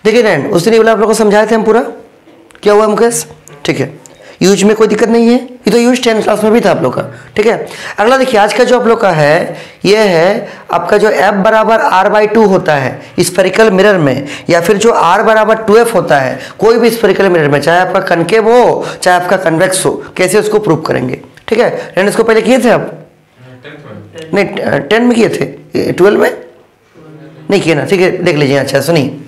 देखिए नैन, उस दिन ये वाला आप लोगों को समझाए थे हम पूरा, क्या हुआ मुकेश? ठीक है, यूज में कोई दिक्कत नहीं है, ये तो यूज 10 क्लास में भी था आप लोग का। ठीक है, अगला देखिए आज का जो आप लोग का है ये है आपका जो f बराबर r/2 होता है स्फेरिकल मिरर में, या फिर जो r बराबर 2f होता है कोई भी स्फेरिकल मिरर में, चाहे आपका कनकेव हो चाहे आपका कन्वेक्स हो, कैसे उसको प्रूव करेंगे। ठीक है, एंड इसको पहले किए थे आप? नहीं 10 में किए थे, 12 में नहीं किए ना। ठीक है, देख लीजिए। अच्छा सुनिए,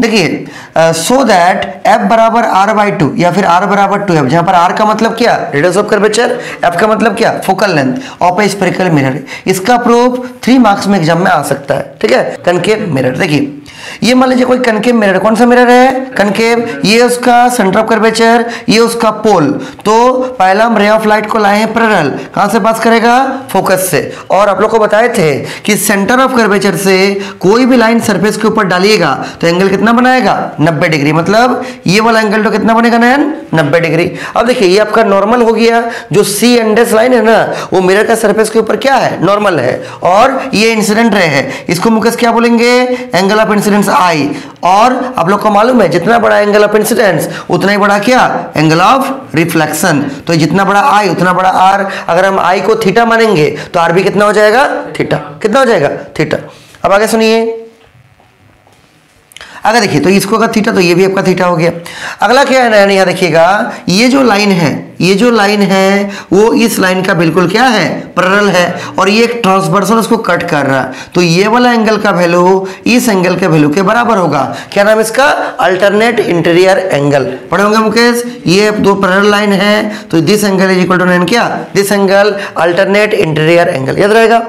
देखिए सो दैट f बराबर r/2 या फिर r बराबर 2f, जहां पर r का मतलब क्या रेडियस ऑफ कर्वेचर, f का मतलब क्या focal length of A spherical mirror. इसका प्रूफ 3 मार्क्स में एग्जाम में आ सकता है। ठीक है, कनकेव मिरर। देखिए ये मान लीजिए कोई कनकेव मिरर, कौन सा मिरर है? कनकेव। ये उसका सेंटर ऑफ कर्वेचर, ये उसका पोल। तो पहला हम रे ऑफ लाइट को लाए हैं पैरेलल, कहां से पास करेगा? फोकस से। और आप लोग को बताए थे कि सेंटर ऑफ कर्वेचर से कोई भी लाइन सरफेस के ऊपर डालिएगा तो एंगल कितना बनाएगा? 90 डिग्री। मतलब ये वाला एंगल तो कितना बनेगा नैन? 90 डिग्री। अब देखिए ये आपका नॉर्मल हो गया, जो सी एंड एस लाइन है ना वो मिरर का सरफेस के ऊपर क्या है? नॉर्मल है। और ये इंसिडेंट रे है, इसको मुकेश क्या बोलेंगे? एंगल ऑफ इंसिडेंस आई। और आप लोग को मालूम है जितना बड़ा एंगल ऑफ इंसिडेंस उतना ही बड़ा क्या? Angle of reflection. तो जितना बड़ा आई उतना बड़ा आर। अगर हम आई को थीटा मानेंगे तो आर भी कितना हो जाएगा? थीटा। कितना हो जाएगा? थीटा। अब आगे सुनिए, अगर देखिए तो इसको अगर थीटा तो ये भी आपका थीटा हो गया। अगला क्या है ना, यहाँ देखिएगा ये जो लाइन है, ये जो लाइन है वो इस लाइन का बिल्कुल क्या है? पैरेलल है। और ये एक ट्रांसवर्सल उसको कट कर रहा है, तो ये वाला एंगल का वैल्यू इस एंगल के वैल्यू के बराबर होगा। क्या नाम इसका? Alternate interior angle. पढ़े होंगे मुकेश? ये दो पैरेलल लाइन है तो this angle is equal to nine क्या? This angle alternate interior angle. याद रहेगा।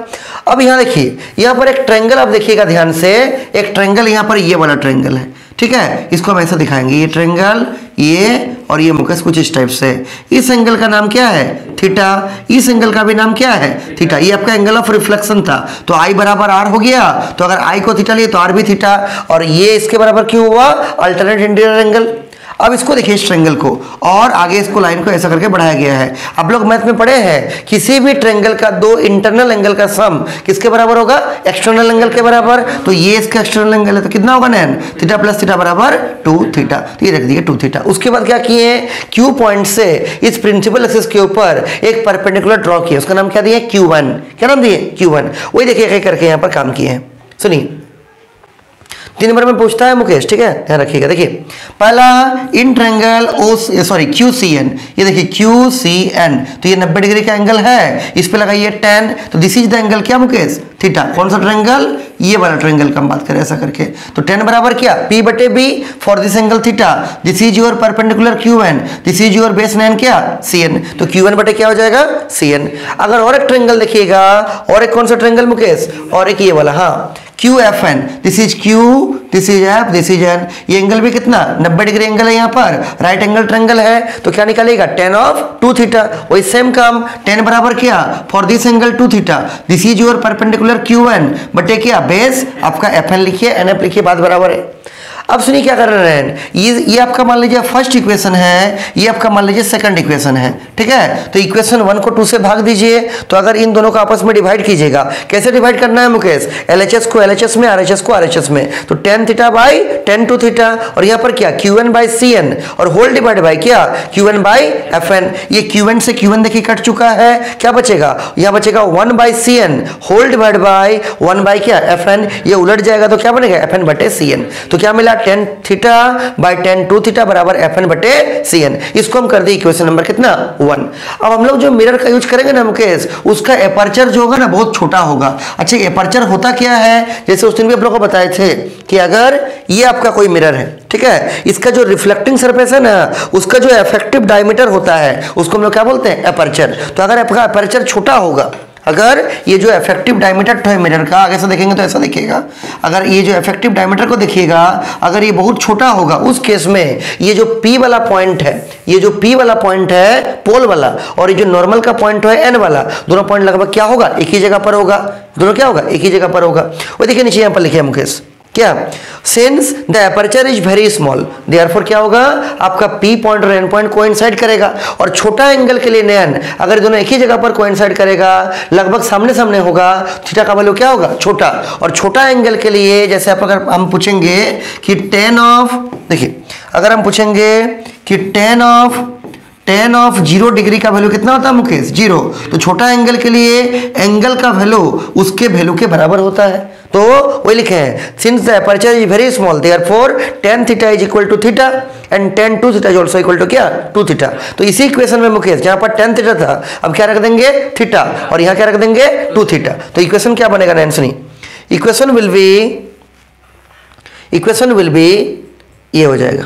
अब यहाँ देखिए, यहाँ पर एक ट्रायंगल आप देखिएगा ध्यान से, एक ट्रायंगल यहाँ पर ये वाला ट्रायंगल है। ठीक है, इसको हम ऐसा दिखाएंगे, ये ट्रायंगल ये और ये मुकेश कुछ इस टाइप से। इस एंगल का नाम क्या है? थीटा। इस एंगल का भी नाम क्या है? थीटा। ये आपका एंगल ऑफ रिफ्लेक्शन था, तो आई बराबर आर हो गया। तो अगर आई को थीटा लिए तो आर भी थीटा। और ये इसके बराबर क्यों हुआ? Alternate interior angle. अब इसको देखिए इस ट्रायंगल को, और आगे इसको लाइन को ऐसा करके बढ़ाया गया है। आप लोग मैथ में पढ़े हैं किसी भी ट्रायंगल का दो इंटरनल एंगल का सम किसके बराबर होगा? एक्सटर्नल एंगल के बराबर। तो ये इसका एक्सटर्नल एंगल है तो कितना होगा नैन? थीटा प्लस थीटा बराबर 2 थीटा। तो ये रख दिए 2 थीटा। उसके बाद क्या किए? क्यू पॉइंट से इस प्रिंसिपल एक्सिस के ऊपर एक परपेंडिकुलर ड्रॉ किया, उसका नाम क्या दिए? Q1। क्या नाम दिए? Q1। वही देखिए करके यहाँ पर काम किए हैं। सुनिए 3 नंबर में पूछता है मुकेश, ठीक है, ध्यान रखिएगा। देखिए पहला इन ट्रायंगल QCN, ये देखिए QCN, तो ये 90 डिग्री का एंगल है, इस पे लगाइए 10, तो दिस इज द एंगल क्या मुकेश? थीटा। कौन सा ट्रायंगल? ये वाला ट्रायंगल का हम बात करें ऐसा करके। तो 10 बराबर क्या? P/B for this angle theta. This is your perpendicular QN, this is your base line क्या? CN। तो QN बटे क्या हो जाएगा? CN। अगर और एक ट्रायंगल देखिएगा, और एक कौन सा ट्रायंगल मुकेश? और एक ये वाला, हाँ QFN, this is Q, this is F, this is N। ये एंगल भी कितना? 90 डिग्री एंगल है, यहाँ पर राइट एंगल ट्रायंगल है, तो क्या निकालेगा? tan of 2 theta. वही सेम काम 10 बराबर क्या? For this angle 2 theta, this is your perpendicular QN बटे क्या? बेस आपका FN लिखिए, NF लिखिए, बात बराबर है। अब सुनिए क्या कर रहे हैं, ये आपका मान लीजिए फर्स्ट इक्वेशन है, ये आपका मान लीजिए सेकंड इक्वेशन है। ठीक है, तो इक्वेशन 1 को 2 से भाग दीजिए। तो अगर इन दोनों को आपस में डिवाइड कीजिएगा, कैसे डिवाइड करना है मुकेश? LHS को LHS में, RHS को RHS में। तो tan theta by tan 2 theta, और यहाँ पर क्या? QN बाई CN, और होल डिवाइड बाई क्या? QN by FN। ये QN से QN देखिए कट चुका है, क्या बचेगा? यहाँ बचेगा 1 by CN whole divide by 1 by क्या? FN। ये उलट जाएगा तो क्या बनेगा? FN बटे CN। तो क्या मिला? tan theta by tan 2 theta बराबर FN बटे CN। इसको हम कर दी इक्वेशन नंबर कितना? 1। अब हम लोग जो मिरर का यूज करेंगे ना मुकेश, उसका एपर्चर जो होगा ना बहुत छोटा होगा। अच्छा एपर्चर होता क्या है? जैसे उस दिन भी आप लोग को बताए थे कि अगर ये आपका कोई मिरर है, ठीक है, इसका जो रिफ्लेक्टिंग सरफेस है ना, उसका जो इफेक्टिव डायमीटर होता है उसको हम लोग क्या बोलते हैं? एपर्चर। तो अगर आपका एपर्चर छोटा होगा, अगर ये जो इफेक्टिव डायमीटर है मिरर का, आगे से देखेंगे तो ऐसा दिखेगा। अगर ये जो इफेक्टिव डायमीटर को देखिएगा, अगर ये बहुत छोटा होगा, उस केस में ये जो P वाला पॉइंट है, ये जो P वाला पॉइंट है पोल वाला, और ये जो नॉर्मल का पॉइंट है N वाला, दोनों पॉइंट लगभग क्या होगा? एक ही जगह पर होगा। दोनों क्या होगा? एक ही जगह पर होगा। वो देखिए नीचे यहाँ पर लिखे मुकेश, क्या, since the aperture is very small therefore क्या होगा, आपका पी पॉइंट और एन पॉइंट कोइंसाइड करेगा। और छोटा एंगल के लिए नैन अगर दोनों एक ही जगह पर कोइंसाइड करेगा, लगभग सामने सामने होगा, थीटा का वैल्यू क्या होगा, छोटा। और छोटा एंगल के लिए जैसे आप अगर हम पूछेंगे कि टेन ऑफ, देखिए अगर हम पूछेंगे कि टेन ऑफ 0 डिग्री का वैल्यू कितना होता है मुकेश, 0। तो छोटा एंगल के लिए एंगल का वैल्यू उसके वैल्यू के बराबर होता है। तो वही लिखे हैं, since the aperture is very small therefore tan theta is equal to theta and tan 2 theta is also equal to क्या, 2 थीटा। तो इसी इक्वेशन में मुकेश जहां पर tan थीटा था अब क्या रख देंगे, थीटा, और यहां क्या रख देंगे, 2 थीटा। तो इक्वेशन क्या बनेगा नैन्सनी, इक्वेशन विल बी ये हो जाएगा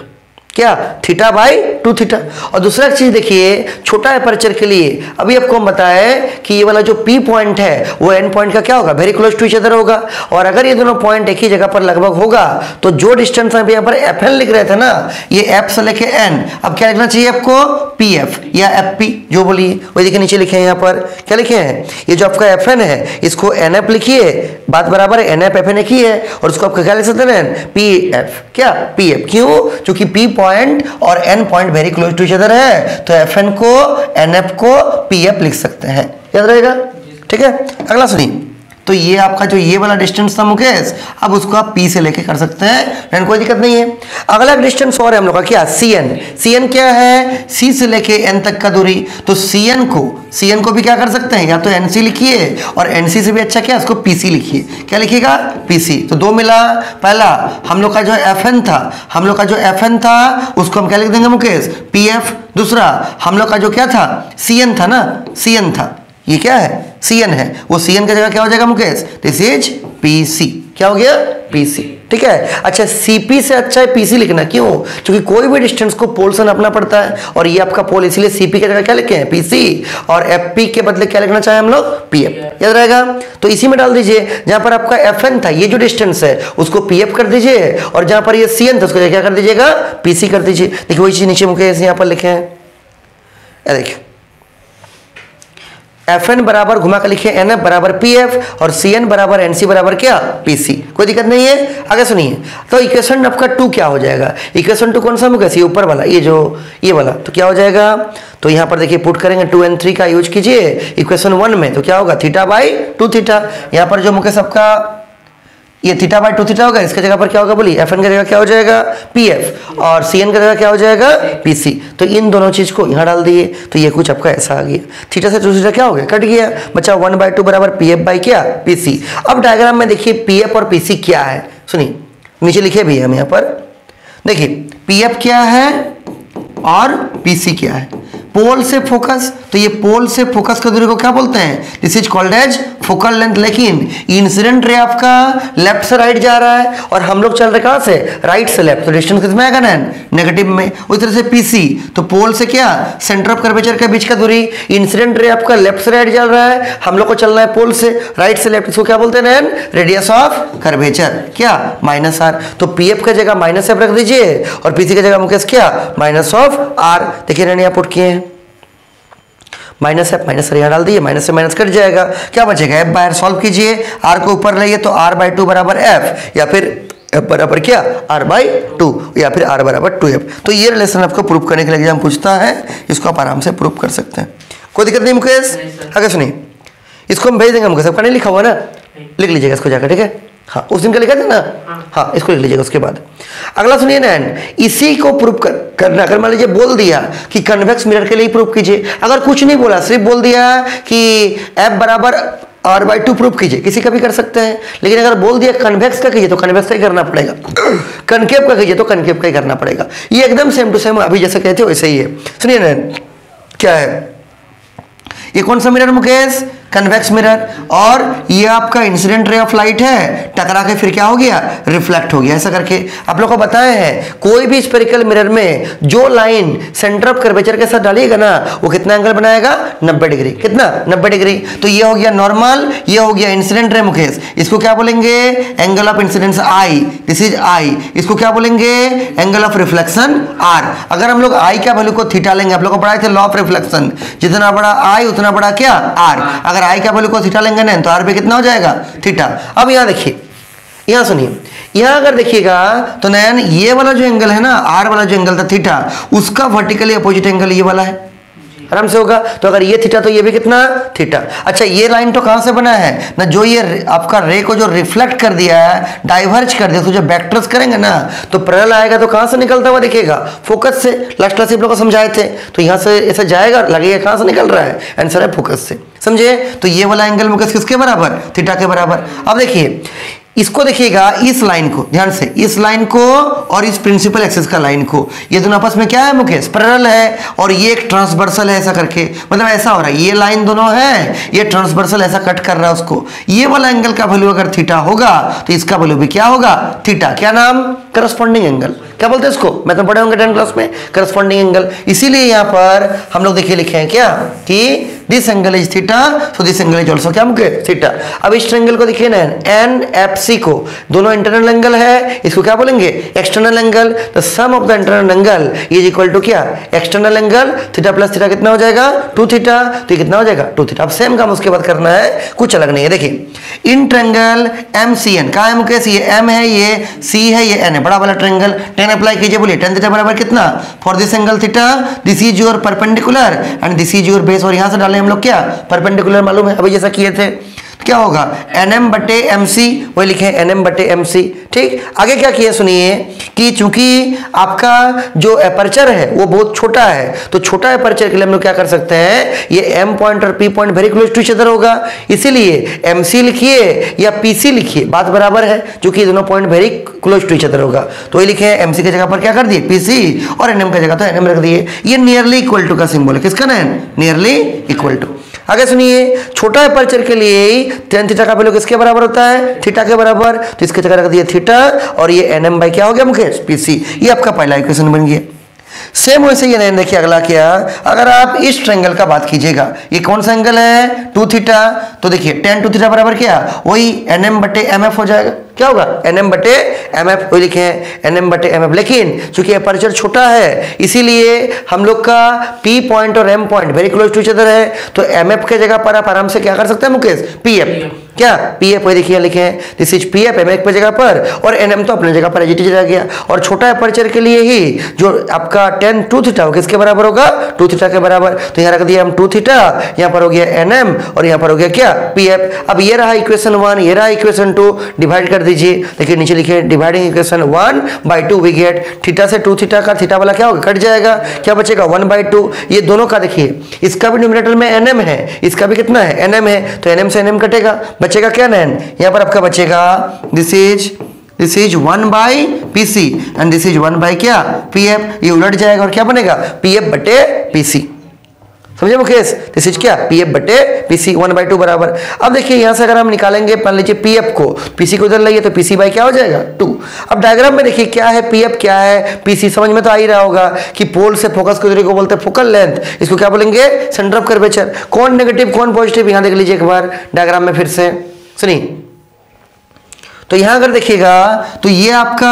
क्या, थीटा बाई 2 थीटा। और दूसरा चीज देखिए, छोटा एपर्चर के लिए अभी आपको हम बताए कि ये वाला जो पी पॉइंट है वो एन पॉइंट का क्या होगा, very close to each other होगा। और अगर ये दोनों पॉइंट एक ही जगह पर लगभग होगा तो जो डिस्टेंस यहाँ पर एफ एन लिख रहे थे ना, ये एफ से लेके एन, अब क्या लिखना चाहिए आपको, पी एफ या एफ पी जो बोलिए। वही देखिए नीचे लिखे हैं, यहाँ पर क्या लिखे हैं, ये जो आपका एफ एन है इसको एन एफ लिखिए, बात बराबर है, एन एफ एफ एन एक ही है, और उसको आपका क्या लिख सकते हैं, पी एफ, क्या पी एफ, क्यों, क्योंकि पी पॉइंट और N point very close to each other है, तो एफ एन को एन एफ को पी एफ लिख सकते हैं, याद रहेगा। ठीक है, अगला सुनिए, तो ये आपका जो ये वाला डिस्टेंस था मुकेश, अब उसको आप पी से लेके कर सकते हैं, कोई दिक्कत नहीं है। अगला डिस्टेंस और है हम लोग का क्या, सी एन। सी एन क्या है, सी से लेके एन तक का दूरी। तो सी एन को भी क्या कर सकते हैं, या तो एन सी लिखिए, और एन सी से भी अच्छा क्या, उसको पी सी लिखिए। क्या लिखिएगा, पी सी। तो दो मिला, पहला हम लोग का जो एफ एन था, उसको हम क्या लिख देंगे मुकेश, पी एफ। दूसरा हम लोग का जो क्या था, सी एन था ना, सी एन था, ये क्या है, सी एन है, वो सी एन की जगह क्या हो जाएगा Mukesh, this is P C. क्या हो गया, पी सी। ठीक है, अच्छा सीपी से अच्छा है पीसी लिखना, क्यों, क्योंकि कोई भी डिस्टेंस को पोल से नापना पड़ता है, और ये आपका पोल, इसलिए सीपी की जगह क्या लिखे हैं, पीसी, और एफपी के बदले क्या लिखना चाहे हम लोग, पीएफ, याद रहेगा। तो इसी में डाल दीजिए, जहां पर आपका एफएन था, ये जो डिस्टेंस है उसको पीएफ कर दीजिए, और जहां पर ये सीएन था उसको क्या कर दीजिएगा, पीसी कर दीजिए। देखिए वही चीज नीचे मुकेश यहाँ पर लिखे हैं, देखिए एफ एन बराबर घुमा कर लिखिए एन एफ बराबर पी एफ, और सी एन बराबर एन सी बराबर क्या, पी सी। कोई दिक्कत नहीं है। आगे सुनिए, तो इक्वेशन आपका 2 क्या हो जाएगा, इक्वेशन 2 कौन सा होगा, ये ऊपर वाला, ये वाला, तो क्या हो जाएगा, तो यहाँ पर देखिए पुट करेंगे 2 and 3 का यूज कीजिए इक्वेशन 1 में, तो क्या होगा, थीटा बाई 2 थीटा। यहाँ पर जो मुकेश आपका ये थीटा बाई 2 थीटा होगा, इसके जगह पर क्या होगा बोलिए, एफ एन की जगह क्या हो जाएगा, पी एफ, और सी एन की जगह क्या हो जाएगा, पी सी। तो इन दोनों चीज को यहाँ डाल दिए, तो ये कुछ आपका ऐसा आ गया, थीटा से 2 थीटा क्या हो गया, कट गया, बचा 1/2 बराबर पी एफ बाई क्या, पी सी। अब डायग्राम में देखिए पी एफ और पी सी क्या है, सुनिए नीचे लिखे भी हम यहाँ पर, देखिए पी एफ क्या है और पी सी क्या है। पोल से फोकस, तो ये पोल से फोकस की दूरी को क्या बोलते हैं, this is called as focal length. लेकिन इंसिडेंट रे आपका लेफ्ट से राइट जा रहा है, और हम लोग चल रहे कहां से, राइट से लेफ्ट, तो डिस्टेंस किसमें आएगा ना, नेगेटिव में। उस तरह से पीसी, तो पोल से क्या, सेंटर ऑफ कर्वेचर के बीच का दूरी, इंसिडेंट रे आपका लेफ्ट से राइट चल रहा है, हम लोग को चलना है पोल से राइट से लेफ्ट, इसको क्या बोलते हैं, रेडियस ऑफ कर्वेचर, क्या, माइनस आर। तो पीएफ की जगह माइनस एफ रख दीजिए, और पीसी की जगह मुकेश क्या, माइनस ऑफ आर। देखिए मैंने यहाँ पुट किए हैं, माइनस है, माइनस यहाँ डाल दिए, माइनस से माइनस कट जाएगा, क्या बचेगा, एफ बाय आर सॉल्व कीजिए, आर को ऊपर लाइए, तो आर बाई 2 बराबर एफ, या फिर एफ बराबर क्या, आर बाई 2, या फिर आर बराबर 2f। तो ये रिलेशन आपको प्रूव करने के लिए एग्जाम पूछता है, इसको आप आराम से प्रूव कर सकते हैं, कोई दिक्कत नहीं मुकेश। आगे सुनिए, इसको हम भेज देंगे मुकेश, सबका नहीं लिखा हुआ ना, लिख लीजिएगा इसको जाकर, ठीक है, हाँ उस दिन का लिखा था ना, हाँ इसको लिख लीजिएगा। उसके बाद अगला सुनिए ना, इसी को प्रूव करना, अगर मान लीजिए बोल दिया कि कन्वेक्स मिरर के लिए प्रूव कीजिए, अगर कुछ नहीं बोला सिर्फ बोल दिया कि एफ बराबर r/2 प्रूव कीजिए, किसी का भी कर सकते हैं, लेकिन अगर बोल दिया कन्वेक्स का कीजिए तो कन्वेक्स का ही करना पड़ेगा, कनकेव का कीजिए तो कनकेव का ही करना पड़ेगा। ये एकदम सेम टू सेम अभी जैसे कहते हो वैसे ही है। सुनिए ना क्या है, ये कौन सा मिरर मुकेश, कन्वेक्स मिरर, और ये आपका इंसिडेंट रे ऑफ लाइट है, टकरा के फिर क्या हो गया, रिफ्लेक्ट हो गया। ऐसा करके आप लोग को बताए हैं, कोई भी स्फेरिकल मिरर में जो लाइन सेंटर ऑफ कर्वेचर के साथ डालिएगा ना, वो कितना एंगल बनाएगा, 90 डिग्री। कितना, 90 डिग्री। तो ये हो गया नॉर्मल, ये हो गया इंसिडेंट रे मुकेश, इसको क्या बोलेंगे, angle of incidence I, this is I. इसको क्या बोलेंगे, एंगल ऑफ रिफ्लेक्शन आर। अगर हम लोग आई का वैल्यू को थीटा लेंगे, आप लोग को पढ़ाए थे लॉ ऑफ रिफ्लेक्शन, जितना बड़ा आई उतना बड़ा क्या, आर। अगर आई का वैल्यू को थीटा लेंगे ना, तो आर पे कितना हो जाएगा, थीटा। अब यहां देखिए, यहां सुनिए, यहां अगर देखिएगा तो नयन ये वाला जो एंगल है ना, आर वाला जो एंगल था थीटा, उसका वर्टिकली अपोजिट एंगल ये वाला है, आराम से होगा। तो अगर ये थीटा तो ये भी कितना थीटा। अच्छा ये लाइन तो कहां से बना है ना, जो ये आपका रे को जो रिफ्लेक्ट कर दिया है, डाइवर्ज कर दिया, तो जब वेक्टर्स करेंगे ना तो पैरेलल आएगा, तो कहां से निकलता हुआ दिखेगा, फोकस से। लास्ट क्लास लोग को समझाए थे, तो यहां से ऐसा जाएगा, लगेगा कहां से निकल रहा है, आंसर है फोकस से, समझे। तो ये वाला एंगल मुकेश किसके बराबर, थीटा के बराबर। अब देखिए इसको देखिएगा, इस लाइन को ध्यान से, इस लाइन को और इस प्रिंसिपल एक्सिस का लाइन को, ये दोनों आपस में क्या है मुकेश, पैरेलल है, और ये एक ट्रांसवर्सल है, ऐसा करके मतलब ऐसा हो रहा है, ये लाइन दोनों है, ये ट्रांसवर्सल ऐसा कट कर रहा है उसको। ये वाला एंगल का वैल्यू अगर थीटा होगा तो इसका वैल्यू भी क्या होगा, थीटा। क्या नाम, करस्पॉन्डिंग एंगल, क्या बोलते हैं इसको, मैं तो पढ़े होंगे 10 क्लास में, करस्पॉन्डिंग एंगल। इसीलिए यहाँ पर हम लोग देखिए लिखे हैं क्या कि this angle is theta, so this angle is also क्या मुकेश, थीटा। अब इस ट्रायंगल को देखिए ना, एनएफसी को, दोनों इंटरनल एंगल है, इसको क्या बोलेंगे, external angle. The sum of the internal angle is equal to क्या, external angle, theta plus theta कितना हो जाएगा, 2 थीटा, तो ये कितना हो जाएगा, 2 थीटा। अब सेम काम उसके बाद करना है, कुछ अलग नहीं है। देखिए इन ट्रायंगल एमसीएन, कहाँ है मुकेश, ये एम है, ये सी है, ये एन है, बड़ा वाला ट्रायंगल। टेन अप्लाई कीजिए, बोलिए टेन थीटा बराबर कितना, for this angle theta, this is your perpendicular and this is your base, और यहां से डालें हम लोग क्या, परपेंडिकुलर मालूम है, अभी जैसा किए थे, क्या होगा, एनएम बटे एमसी, वही लिखे एनएम बटे एमसी। ठीक, आगे क्या किया सुनिए कि चूंकि आपका जो एपर्चर है वो बहुत छोटा है, तो छोटा एपर्चर के लिए हम लोग क्या कर सकते हैं, ये एम पॉइंट और P point very close to each other होगा, इसीलिए एमसी लिखिए या पीसी लिखिए, बात बराबर है, क्योंकि दोनों point very close to each other होगा। तो ये लिखे एमसी की जगह पर क्या कर दिए, पीसी, और एनएम की जगह तो एनएम रख दिए। ये नियरली इक्वल टू का सिंबल है, किसका ना, नियरली इक्वल टू। आगे सुनिए, छोटा एपर्चर के लिए tan थीटा का वैल्यू किसके बराबर होता है, थीटा के बराबर, तो इसके जगह रख दिए थीटा, और ये एनएम बाई क्या हो गया मुकेश, पीसी। ये आपका पहला इक्वेशन बन गया। सेम वैसे ये नहीं, देखिए अगला क्या, अगर आप इस ट्रायंगल का बात कीजिएगा, ये कौन सा एंगल है, 2 थीटा, तो देखिए tan 2 थीटा बराबर क्या, वही एनएम बटे एमएफ हो जाएगा, क्या होगा, एनएम बटे एमएफ, वही लिखे हैं एनएम बटे एमएफ। लेकिन चूंकि एपर्चर छोटा है, इसीलिए हम लोग का पी पॉइंट और M point very close to each other है, तो एमएफ के जगह पर आप आराम से क्या कर सकते हैं मुकेश, पीएफ, क्या पीएफ, वही देखिए लिखे हैं दिस इज पीएफ, एमएफ पे जगह पर, और एनएम तो अपने जगह पर एजिटी रह गया। और छोटा एपर्चर के लिए ही जो आपका tan 2 थीटा हो किसके बराबर होगा, 2 थीटा के बराबर, तो यहाँ रख दिया हम 2 थीटा, यहाँ पर हो गया एनएम, और यहाँ पर हो गया क्या, पीएफ। अब ये रहा इक्वेशन 1, ये रहा इक्वेशन 2, डिवाइड कर दीजिए, देखिए नीचे लिखे dividing equation 1/2 we get, theta से 2 थीटा का थीटा वाला क्या होगा, कट जाएगा, क्या बचेगा 1/2। ये दोनों का देखिए, इसका भी न्यूमरेटर में एनएम है, इसका भी कितना है, एनएम है, तो एनएम से एनएम कटेगा, बचेगा क्या नैन, यहां पर आपका बचेगा this is 1/PC and this is 1/ क्या, पीएफ। ये उलट जाएगा और क्या बनेगा, पीएफ बटे पीसी, समझे मुकेश, दिस इज क्या, पीएफ बटे पीसी, 1/2 बराबर। अब देखिए यहां से अगर हम निकालेंगे, मान लीजिए पीएफ को, पीसी को उधर लाइए, तो पीसी बाई क्या हो जाएगा, 2। अब डायग्राम में देखिए क्या है, पीएफ क्या है, पीसी, समझ में तो आ ही रहा होगा कि पोल से फोकस की दूरी को बोलते हैं फोकल लेंथ, इसको क्या बोलेंगे, सेंटर ऑफ कर्वेचर। कौन नेगेटिव कौन पॉजिटिव, यहां देख लीजिए एक बार डायग्राम में फिर से सुनिए। तो यहां अगर देखिएगा तो ये आपका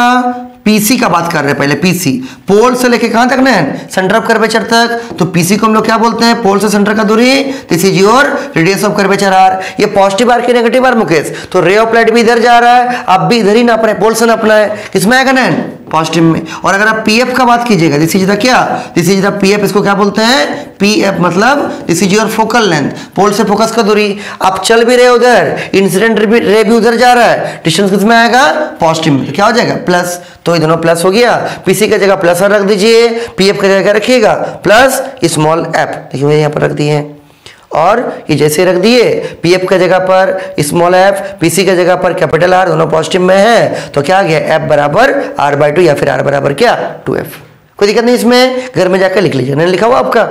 पीसी का बात कर रहे हैं, पहले पीसी पोल से लेके कहां तक ना, सेंटर ऑफ कर्वेचर तक, तो पीसी को हम लोग क्या बोलते हैं, पोल से सेंटर का दूरी, this is your radius of curvature R. ये पॉजिटिव आर की नेगेटिव आर मुकेश, तो रे ऑफ लाइट भी इधर जा रहा है, आप भी इधर ही नाप रहे हैं, पोल से नापना है, किसमें आएगा ना, पॉजिटिव में। और अगर आप पीएफ का बात कीजिएगा, दिस इज द क्या, दिस इज द पीएफ, इसको क्या बोलते हैं, पीएफ मतलब this is your focal length, pole से फोकस का दूरी। आप चल भी रहे उधर, इंसिडेंट रे भी उधर जा रहा है, डिस्टेंस किसमें आएगा, पॉजिटिव में, तो क्या हो जाएगा प्लस, तो ये दोनों प्लस हो गया, पीसी की जगह प्लस रख दीजिए, पीएफ की जगह रखिएगा प्लस स्मॉल एफ, देखिए यहाँ पर रख दिए हैं, और ये जैसे रख दिए, पीएफ की जगह पर स्मॉल एफ, पीसी की जगह पर कैपिटल आर, दोनों पॉजिटिव में है, तो क्या आ गया, एफ बराबर r/2 या फिर r बराबर क्या, 2f। कोई दिक्कत नहीं इसमें, घर में जाकर लिख लीजिए, नहीं लिखा हुआ आपका,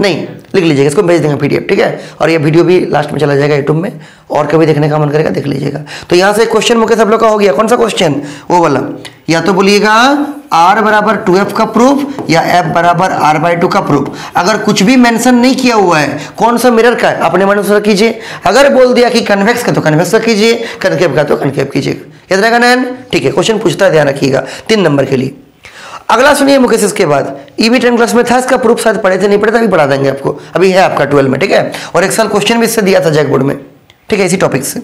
नहीं लिख लीजिएगा, इसको भेज देंगे पीडीएफ, ठीक है। और ये वीडियो भी लास्ट में चला जाएगा यूट्यूब में, और कभी देखने का मन करेगा देख लीजिएगा। तो यहाँ से क्वेश्चन मुकेश सब लोग का हो गया, कौन सा क्वेश्चन, वो वाला, या तो बोलिएगा r बराबर 2f का प्रूफ या f बराबर r/2 का प्रूफ। अगर कुछ भी मेंशन नहीं किया हुआ है, कौन सा मिरर का है, अपने मन से कीजिए। अगर बोल दिया कि कन्वेक्स का तो कन्वेक्स का कीजिए, कनकेव का तो कनकेव कीजिएगा, याद रहेगा नैन, ठीक है। क्वेश्चन पूछता है, ध्यान रखिएगा, 3 नंबर के लिए। अगला सुनिए मुकेश, इसके बाद ईवी 10 क्लास में था, इसका प्रूफ शायद पढ़े थे, नहीं पढ़े थे, अभी पढ़ा देंगे आपको, अभी है आपका 12 में, ठीक है। और एक साल क्वेश्चन भी इससे दिया था जैक बोर्ड में, ठीक है, इसी टॉपिक से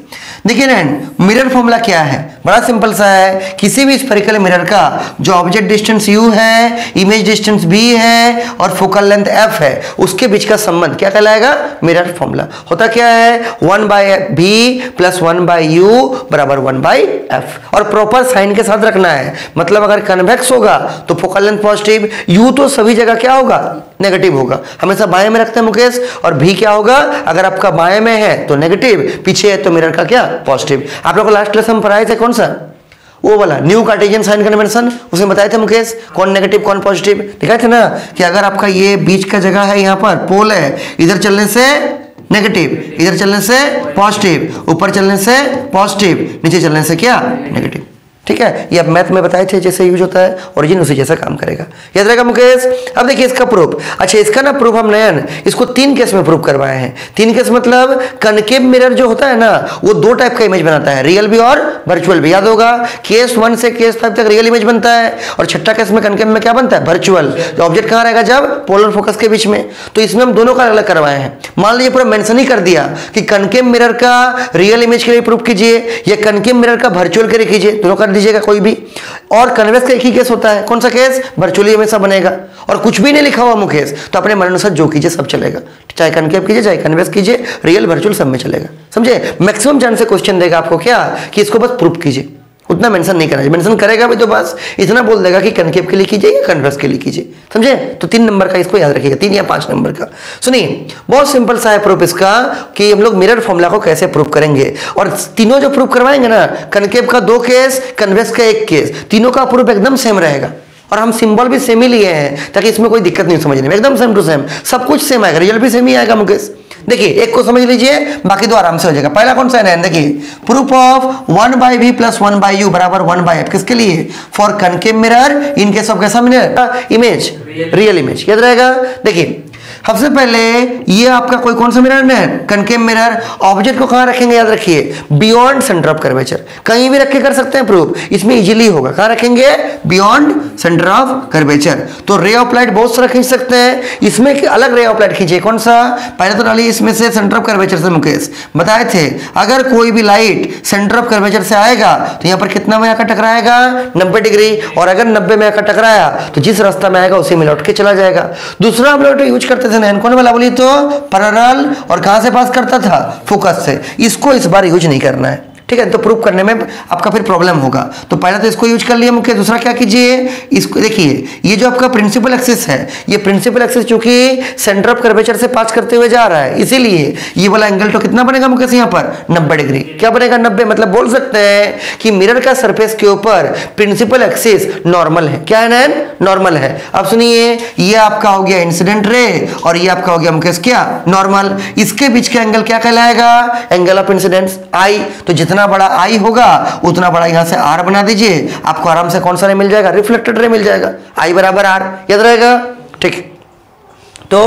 देखिए ना, मिरर फॉर्मूला क्या है, बड़ा सिंपल सा है। किसी भी स्फेरिकल मिरर का जो ऑब्जेक्ट डिस्टेंस u है, इमेज डिस्टेंस b है और फोकल लेंथ f है, उसके बीच का संबंध क्या कहलाएगा, मिरर फॉर्मूला। होता क्या है, 1/b प्लस 1/u बराबर 1/f, और प्रॉपर साइन के साथ रखना है। मतलब अगर कन्वेक्स होगा तो फोकल लेंथ पॉजिटिव, u तो सभी जगह क्या होगा, नेगेटिव होगा, हमेशा बाएं में रखते हैं मुकेश। और v क्या होगा, अगर आपका बाएं में है तो नेगेटिव, पीछे है तो मिरर का क्या, पॉजिटिव। आप लोगों को लास्ट क्लास में पढ़ाए थे कौन सा, वो वाला न्यू कार्टेशियन साइन कन्वेंशन, उसमें बताए थे मुकेश कौन नेगेटिव कौन पॉजिटिव, दिखाए थे ना कि अगर आपका ये बीच का जगह है, यहाँ पर पोल है, इधर चलने से नेगेटिव, इधर चलने से पॉजिटिव, ऊपर चलने से पॉजिटिव, नीचे चलने से क्या, नेगेटिव। ठीक है, ये अब मैथ में बताए थे जैसे यूज होता है, ओरिजिन उसी जैसा काम करेगा, याद रहेगा मुकेश। अब देखिए इसका प्रूफ, अच्छा इसका ना प्रूफ हम नयन इसको 3 केस में प्रूफ करवाए हैं। 3 केस मतलब कनकेव मिरर जो होता है ना, वो 2 टाइप का इमेज बनाता है, रियल भी और वर्चुअल भी। याद होगा केस 1 से केस 5 तक रियल इमेज बनता है, और छठा केस में कनकेव में क्या बनता है, वर्चुअल। तो ऑब्जेक्ट कहाँ रहेगा, जब पोलर फोकस के बीच में। तो इसमें हम दोनों का अलग करवाए हैं। मान लीजिए पूरा मेंशन ही कर दिया कि कनकेव मिरर का रियल इमेज के लिए प्रूफ कीजिए या कनकेव मिरर का वर्चुअल के लिए कीजिए, दोनों कर दीजिएगा कोई भी। और कन्वेक्स का एक ही केस होता है, कौन सा केस, वर्चुअली हमेशा बनेगा। और कुछ भी नहीं लिखा हुआ मुकेश, तो अपने मन अनुसार जो कीजिए सब चलेगा, चाहे कनकेव कीजिए चाहे कन्वेक्स कीजिए, रियल वर्चुअल सब में चलेगा, समझे। मैक्सिमम चांस से क्वेश्चन देगा आपको क्या, कि इसको बस प्रूफ कीजिए, उतना मेंशन नहीं करना है। मेंशन करेगा भी तो बस इतना बोल देगा कि कनकेव के लिए कीजिए या कन्वेक्स के लिए कीजिए, समझे। तो 3 नंबर का इसको याद रखिएगा, 3 या 5 नंबर का। सुनिए बहुत सिंपल सा है प्रूफ इसका, कि हम लोग मिरर फॉर्मूला को कैसे प्रूफ करेंगे। और तीनों जो प्रूफ करवाएंगे ना, कनकेव का 2 केस, कन्वेक्स का 1 केस, तीनों का प्रूफ एकदम सेम रहेगा। और हम सिंबल भी सेम ही लिए हैं ताकि इसमें कोई दिक्कत नहीं समझने में, एकदम सेम टू सेम, सब कुछ सेम आएगा, रिजल्ट भी सेम ही आएगा मुकेश। देखिए एक को समझ लीजिए, बाकी 2 आराम से हो जाएगा। पहला कौन सा है, देखिए proof of 1/v plus 1/u बराबर 1/f, किसके लिए, for concave mirror in case of कैसा मिरर, इमेज, रियल इमेज, याद रहेगा। देखिए सबसे पहले ये आपका कोई कौन सा मिरर है, कनकेव मिरर। ऑब्जेक्ट को कहां रखेंगे, याद रखिए बियॉन्ड सेंटर ऑफ कर्वेचर, कहीं भी रख के कर सकते हैं प्रूफ, इसमें इजीली होगा। कहां रखेंगे, बियॉन्ड सेंटर ऑफ कर्वेचर। तो रे ऑफ लाइट बहुत सारा खींच सकते हैं, इसमें अलग रे ऑफ लाइट खींचिए, कौन सा, पहले तो डालिए इसमें से सेंटर ऑफ कर्वेचर से। मुकेश बताए थे अगर कोई भी लाइट सेंटर ऑफ कर्वेचर से आएगा तो यहाँ पर कितना में आकर टकराएगा, 90 डिग्री, और अगर 90 में आकर टकराया तो जिस रास्ता में आएगा उसी में लौट के चला जाएगा। दूसरा हम लोग यूज करते थे कौन वाला बोली तो, पैरेलल, और कहां से पास करता था, फोकस से। इसको इस बार यूज नहीं करना है, ठीक है, तो प्रूफ करने में आपका फिर प्रॉब्लम होगा। तो पहले तो इसको यूज कर लिया मुख्य, दूसरा क्या कीजिए, इसको देखिए ये जो आपका प्रिंसिपल एक्सिस है, ये प्रिंसिपल एक्सिस चूंकि सेंटर ऑफ कर्वेचर से पास करते हुए जा रहा है, इसीलिए ये वाला एंगल तो कितना बनेगा मुकेश, यहाँ पर 90 डिग्री। क्या बनेगा, 90। मतलब बोल सकते हैं कि मिरर का सरफेस के ऊपर प्रिंसिपल एक्सिस नॉर्मल है। क्या है, नॉर्मल है। अब सुनिए ये आपका हो गया इंसिडेंट रे, और ये आपका हो गया मुकेश क्या, नॉर्मल। इसके बीच का एंगल क्या कहलाएगा, एंगल ऑफ इंसिडेंस, आई। तो जितना बड़ा आई होगा उतना बड़ा यहां से आर बना दीजिए, आपको आराम से कौन सा रे मिल जाएगा, रिफ्लेक्टेड रे मिल जाएगा, आई बराबर आर, याद रहेगा, ठीक। तो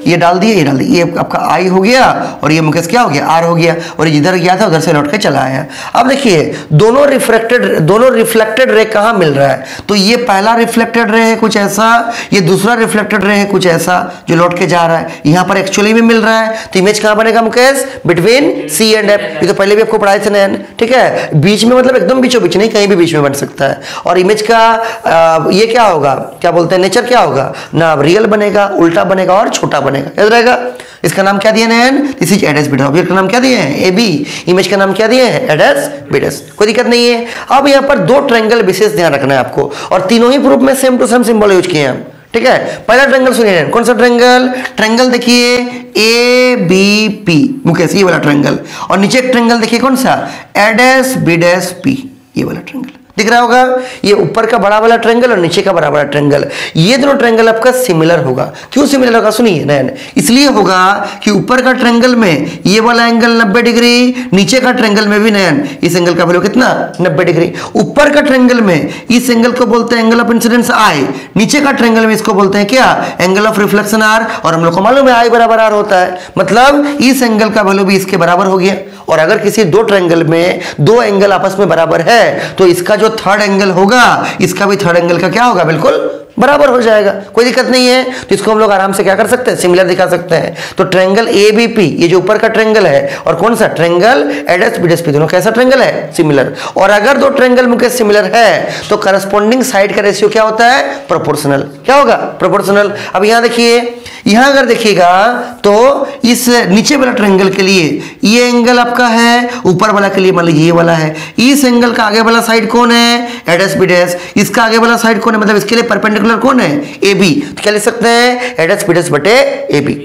ये डाल दिए, ये डाल दिए, ये आपका आई हो गया, और ये मुकेश क्या हो गया, आर हो गया, और जिधर गया था उधर से लौट के चला आया। अब देखिए दोनों रिफ्लेक्टेड रे कहाँ मिल रहा है, तो ये पहला रिफ्लेक्टेड रे है कुछ ऐसा, ये दूसरा रिफ्लेक्टेड रे है कुछ ऐसा जो लौट के जा रहा है, यहाँ पर एक्चुअली में मिल रहा है। तो इमेज कहाँ बनेगा Mukesh, between C and F. ये तो पहले भी आपको पढ़ाए थे नयन, ठीक है, बीच में मतलब एकदम बीचों बीच नहीं, कहीं भी बीच में बन सकता है। और इमेज का ये क्या होगा, क्या बोलते हैं, नेचर क्या होगा ना, रियल बनेगा, उल्टा बनेगा और छोटा बनेगा, याद रहेगा। इसका नाम क्या दिया नयन, दिस इज एडेस बीडस। ऑब्जेक्ट का नाम क्या दिए हैं, ए बी, इमेज का नाम क्या दिए हैं, एडेस बीडस, कोई दिक्कत नहीं है। अब यहाँ पर 2 ट्रायंगल विशेष ध्यान रखना है आपको, और तीनों ही प्रूफ में same to same symbol use किए हैं, ठीक है। पहला ट्रायंगल सुनिए, कौन सा ट्रायंगल, ट्रायंगल देखिए ए बी पी मुकेश, ये वाला ट्रायंगल, और नीचे एक ट्रायंगल देखिए कौन सा, एडेस बीडस पी, ये वाला ट्रायंगल दिख रहा होगा। ये ऊपर का बड़ा वाला ट्रायंगल और नीचे का बड़ा वाला ट्रायंगल, ये दोनों ट्रायंगल आपका सिमिलर होगा। क्यों सिमिलर होगा, सुनिए नयन, इसलिए होगा कि ऊपर का ट्रायंगल में ये वाला एंगल 90 डिग्री, नीचे का ट्रायंगल में भी नयन इस एंगल का वैल्यू कितना, 90 डिग्री। ऊपर का ट्रायंगल में इस एंगल को बोलते हैं एंगल ऑफ इंसिडेंस आई, नीचे का ट्रायंगल में इसको बोलते हैं क्या, एंगल ऑफ रिफ्लेक्शन आर। और हम लोग को मालूम है आई बराबर आर होता है, मतलब इस एंगल का वैल्यू भी इसके बराबर हो गया। और अगर किसी 2 ट्रायंगल में 2 एंगल आपस में बराबर है तो इसका जो थर्ड एंगल होगा इसका भी थर्ड एंगल का क्या होगा, बिल्कुल बराबर हो जाएगा, कोई दिक्कत नहीं है। तो इसको हम लोग आराम से क्या कर सकते हैं, सिमिलर दिखा सकते हैं। तो ट्रायंगल ABP, ये जो ऊपर का ट्रायंगल है, और कौन सा ट्रायंगल ADS BDSP, दोनों कैसा ट्रायंगल है, सिमिलर। और अगर दो ट्रायंगल मुकेश सिमिलर है तो करस्पॉन्डिंग साइड का रेशियो क्या होता है, प्रोपोर्शनल। क्या होगा, प्रोपोर्शनल। अब यहां देखिए, यहां अगर देखिएगा तो इस नीचे वाला ट्रायंगल के लिए ये एंगल आपका है, ऊपर वाला के लिए मान लीजिए ये वाला है। इस एंगल का आगे वाला साइड कौन है, ADS BDS, इसका आगे वाला साइड कौन है, मतलब इसके लिए परपेंडिकुलर कौन है, AB। तो क्या लिख सकते हैं, ADS BDS बटे AB।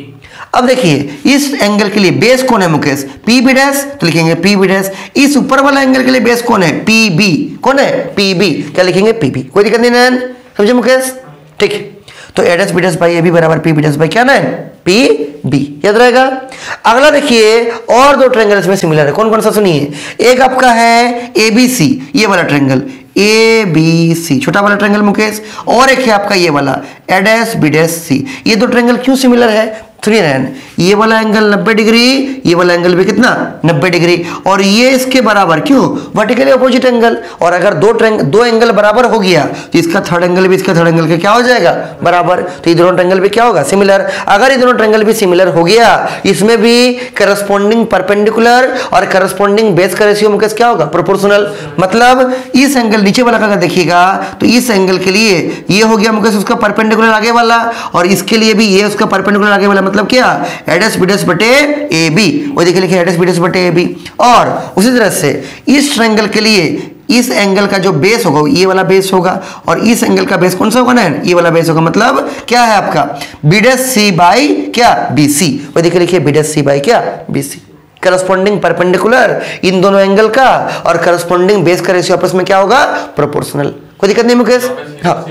अब देखिए इस एंगल के लिए बेस कौन है मुकेश, PB डैश, तो लिखेंगे PB डैश। इस ऊपर वाला एंगल के लिए बेस कौन है, PB, कौन है, PB, क्या लिखेंगे, PB। कोई दिक्कत नहीं नैन, समझे मुकेश, ठीक है। तो ADS BDS बाई AB बराबर PB डैश बाई क्या ना है, PB, याद रहेगा। अगला देखिए, और दो ट्रायंगल इसमें सिमिलर है, कौन कौन सा सुनिए। एक आपका है ABC, ये वाला ट्रायंगल ABC, छोटा वाला ट्रायंगल मुकेश, और एक है आपका ये वाला ADS BDS C। ये दो ट्रायंगल क्यों सिमिलर है, 3 रैन, ये वाला एंगल 90 डिग्री, ये वाला एंगल भी कितना, 90 डिग्री, और ये इसके बराबर, क्यों, वर्टिकली अपोजिट एंगल। और अगर दो एंगल बराबर हो गया तो इसका थर्ड एंगल भी इसका थर्ड एंगल के क्या हो जाएगा, बराबर। तो ये दोनों ट्रायंगल भी क्या होगा, सिमिलर। अगर ये दोनों ट्रायंगल भी सिमिलर हो गया, इसमें भी करस्पॉन्डिंग परपेंडिकुलर और करस्पॉन्डिंग बेस का रेशियो मुकेश क्या होगा, प्रोपोर्शनल। मतलब इस एंगल नीचे वाला का अगर देखिएगा तो इस एंगल के लिए ये हो गया मुकेश उसका परपेंडिकुलर आगे वाला, और इसके लिए भी ये उसका परपेंडिकुलर आगे वाला, मतलब क्या, ADS BDS बटे AB। वो देखिए लिखे ADS BDS बटे AB। और उसी तरह से इस ट्रायंगल के लिए इस एंगल का जो बेस होगा ये वाला बेस होगा, और इस एंगल का बेस कौन सा होगा ना, ये वाला बेस होगा। मतलब क्या है आपका BDS C बाई क्या, BC। वो देखिए लिखिए BDS C बाई क्या, BC। करस्पॉन्डिंग परपेंडिकुलर इन दोनों एंगल का और करस्पॉन्डिंग बेस का रेशियो आपस में क्या होगा, प्रोपोर्शनल। कोई दिक्कत नहीं मुकेश, हाँ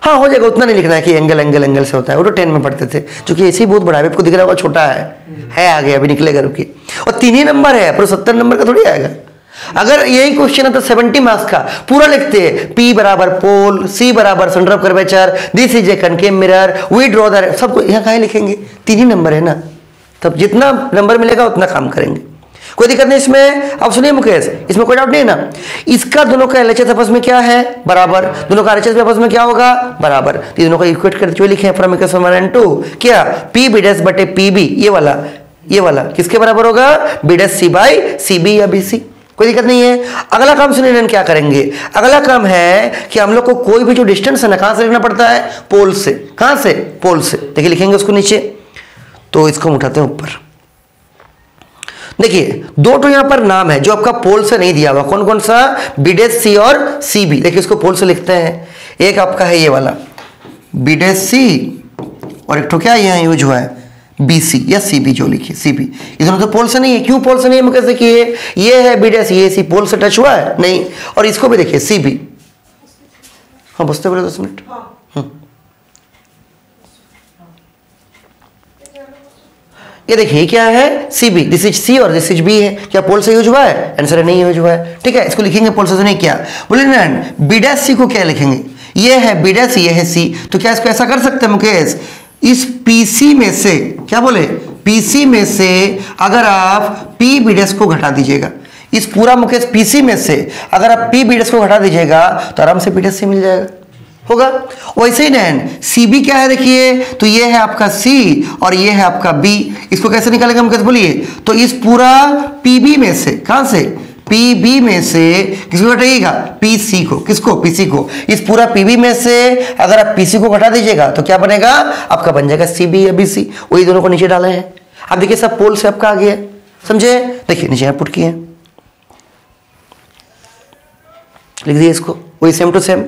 हाँ हो जाएगा। उतना नहीं लिखना है कि एंगल एंगल एंगल से होता है, वो तो 10 में पढ़ते थे, क्योंकि ऐसे ही बहुत बड़ा है, आपको दिख रहा होगा छोटा है आगे, अभी निकलेगा, रुकी। और 3 ही नंबर है, पर 70 नंबर का थोड़ी आएगा। अगर यही क्वेश्चन है तो 70 मार्क्स का पूरा लिखते हैं, P बराबर पोल, C बराबर centre of curvature, this is a concave mirror, we draw the, सबको यहाँ कहाँ लिखेंगे, 3 ही नंबर है ना, तब जितना नंबर मिलेगा उतना काम करेंगे, कोई दिक्कत नहीं इसमें। अब सुनिए मुकेश, इसमें कोई डाउट नहीं है ना। इसका दोनों का LHS आपस में क्या है, बराबर, दोनों का RHS आपस में क्या होगा, बराबर। तो दोनों का इक्वेट करके जो लिखे हैं फ्रॉम इक्वेशन 1 and 2 क्या, PB डैश बटे PB, ये वाला किसके बराबर होगा, B dash C by CB या BC। कोई दिक्कत नहीं है। अगला काम सुनिए क्या करेंगे, अगला काम है कि हम लोग को कोई भी जो डिस्टेंस है ना, कहां से लिखना पड़ता है, पोल से। कहां से, पोल से। देखिए लिखेंगे उसको नीचे, तो इसको हम उठाते हैं ऊपर। देखिए दो तो यहां पर नाम है जो आपका पोल से नहीं दिया हुआ, कौन कौन सा, B डैश C और CB। देखिए इसको पोल से लिखते हैं, एक आपका है ये वाला B डैश C, और एक तो क्या यहाँ यूज हुआ है BC या CB, जो लिखिए CB। ये दोनों तो पोल से नहीं है, क्यों पोल से नहीं है मुकेश, देखिए ये है B डैश, ये C, पोल से टच हुआ है नहीं। और इसको भी देखिए CB, हाँ बसते बोले 10 मिनट। ये देखिए क्या है, CB, दिस इज C और दिस इज B है। क्या पोल से यूज हुआ है, आंसर है नहीं यूज हुआ है, ठीक है। इसको लिखेंगे पोल से नहीं किया, बोले ना B डैश C को क्या लिखेंगे, ये है B डैश, ये है C। तो क्या इसको ऐसा कर सकते हैं मुकेश, इस PC में से, क्या बोले, PC में से अगर आप PB डैश को घटा दीजिएगा, इस पूरा मुकेश PC में से अगर आप PB डैश को घटा दीजिएगा तो आराम से B डैश C मिल जाएगा, होगा। वैसे ही नैन CB क्या है, देखिए तो ये है आपका C और ये है आपका B। इसको कैसे निकालेंगे हम, कैसे बोलिए, तो इस पूरा PB में से, कहां से, PB में से किसको घटाइएगा, PC को, किसको, PC को। इस पूरा PB में से अगर आप PC को घटा दीजिएगा तो क्या बनेगा, आपका बन जाएगा CB या BC। वही दोनों को नीचे डाले हैं। अब देखिए सब पोल से आपका आ गया, समझे। देखिए नीचे पुट किए, लिख दिए इसको, वही सेम टू सेम।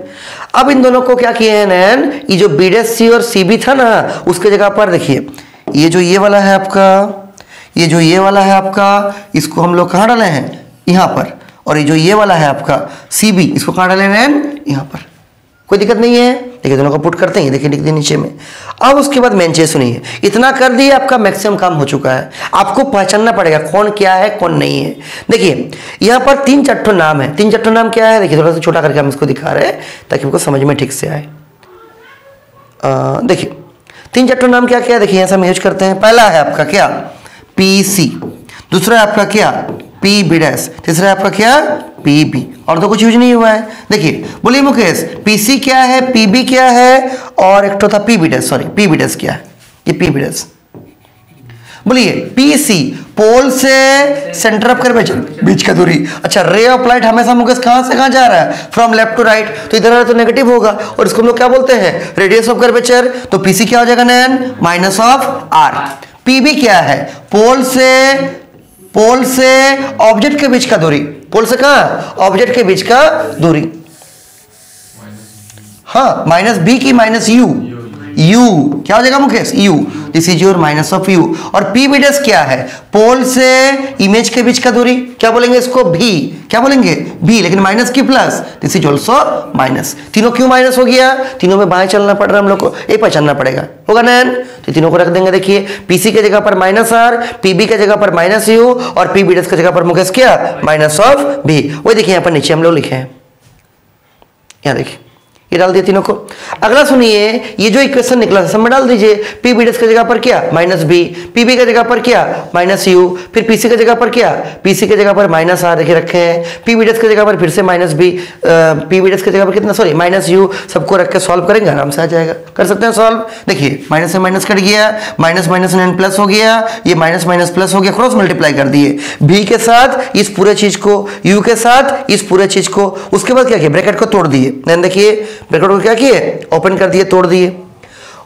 अब इन दोनों को क्या किए हैं नैन, ये जो B डैश C और CB था ना, उसके जगह पर देखिए ये जो ये वाला है आपका, ये जो ये वाला है आपका, इसको हम लोग कहाँ डाले हैं, यहाँ पर। और ये जो ये वाला है आपका CB, इसको कहाँ डाले नैन, यहाँ पर। कोई दिक्कत नहीं है। देखिए दोनों को पुट करते हैं, देखिए लिख दिए नीचे में। अब उसके बाद मेन चीज सुनिए, इतना कर दिए आपका मैक्सिमम काम हो चुका है। आपको पहचानना पड़ेगा कौन क्या है कौन नहीं है। देखिए यहाँ पर 3-4 नाम है, 3-4 नाम क्या है, देखिए थोड़ा सा छोटा करके हम इसको दिखा रहे हैं ताकि हमको समझ में ठीक से आए। देखिए 3-4 नाम क्या क्या है, देखिए यहाँ से हम यूज करते हैं। पहला है आपका क्या, PC, दूसरा है आपका क्या, पी बी डैश, तीसरा है आपका क्या पी बी, और तो कुछ यूज नहीं हुआ है। देखिए बोलिए मुकेश, पी सी क्या है, पी बी क्या है, और एक तो था P B dash, sorry P B dash क्या है, ये पी बी डैश। बोलिए पी सी पोल से सेंटर ऑफ कर्वेचर बीच का दूरी। अच्छा रे ऑफ लाइट हमेशा मुकेश कहां से कहां जा रहा है, फ्रॉम लेफ्ट टू राइट, तो इधर तो नेगेटिव होगा, और इसको हम लोग क्या बोलते हैं रेडियस ऑफ कर्वेचर, तो पीसी क्या हो जाएगा नैन माइनस ऑफ आर। पीबी क्या है, पोल से ऑब्जेक्ट के बीच का दूरी, पोल से कहां ऑब्जेक्ट के बीच का दूरी, हाँ माइनस बी की माइनस यू, यू क्या हो जाएगा Mukesh you, this is your minus of you. और पी बी डैश क्या है, पोल से इमेज के बीच का दूरी, क्या बोलेंगे इसको भी, क्या बोलेंगे भी, लेकिन माइनस की plus, this is also minus. तीनों क्यों माइनस हो गया, तीनों में बाएं चलना पड़ रहा है हम लोग को, ये पहचानना पड़ेगा, होगा नैन, तो तीनों को रख देंगे। देखिए पीसी के जगह पर माइनस आर, पीबी के जगह पर माइनस यू, और पी बी डैश की जगह पर मुकेश क्या माइनस ऑफ भी। वही देखिए यहाँ पर नीचे हम लोग लिखे हैं, यहाँ देखिए ये डाल दिए तीनों को। अगला सुनिए, ये जो इक्वेशन निकला सब में डाल दीजिए, पी बी डैश की जगह पर क्या माइनस बी, पीबी की जगह पर क्या माइनस यू, फिर पीसी की जगह पर क्या, पीसी की जगह पर माइनस आर देखिए रखे हैं, पी बी डैश की जगह पर फिर से minus B, P B dash की जगह पर कितना सॉरी माइनस यू, सबको रख के सॉल्व करेंगे आराम से आ जाएगा, कर सकते हैं सॉल्व। देखिए माइनस से माइनस कट गया, माइनस माइनस नैन प्लस हो गया, ये माइनस माइनस प्लस हो गया, क्रॉस मल्टीप्लाई कर दिए बी के साथ इस पूरे चीज को, यू के साथ इस पूरे चीज को, उसके बाद क्या किया ब्रैकेट को तोड़ दिए, देन देखिए ब्रैकेट को क्या किए ओपन कर दिए, तोड़ दिए।